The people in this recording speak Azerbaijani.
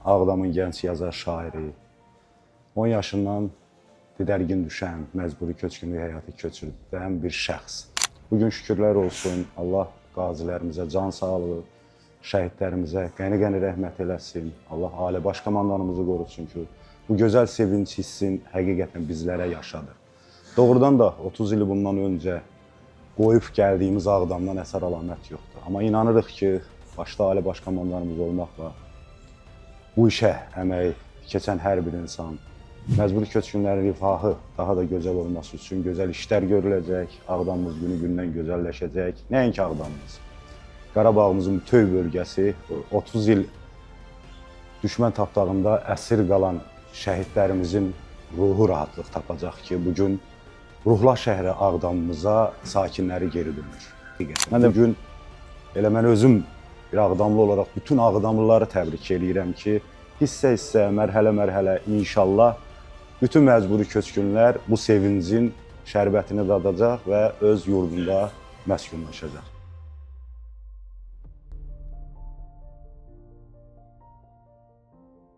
Ağdamın gənc yazar şairi, 10 yaşından didərgin düşən, məcburi köçkünlük həyatı köçürdən bir şəxs. Bugün şükürlər olsun, Allah qazilərimizə can sağlığı, şəhidlərimizə qəni-qəni rəhmət eləsin. Allah ali baş komandanımızı qorusun ki, bu gözəl sevinç hissin həqiqətən bizlərə yaşadır. Doğrudan da 30 il bundan öncə qoyub gəldiyimiz Ağdamdan əsər əlamət yoxdur. Amma inanırıq ki, başda ali baş komandanımız olmaqla bu işə əmək keçən hər bir insan, məcburi köçkünlərin rifahı daha da gözəl olması üçün gözəl işlər görüləcək, Ağdamımız günü-gündən gözəlləşəcək. Nəinki Ağdamımız, Qarabağımızın bütöv bölgəsi 30 il düşmən tapdağında əsir qalan şəhidlərimizin ruhu rahatlıq tapacaq ki, bugün Ruhlar şəhəri Ağdamımıza sakinləri geri dönür. Mən də bugün elə mən özüm bir Ağdamlı olaraq bütün Ağdamlıları təbrik edirəm ki, hissə-hissə, mərhələ-mərhələ inşallah bütün məcburi köçkünlər bu sevincin şərbətini dadacaq və öz yurdunda məskunlaşacaq.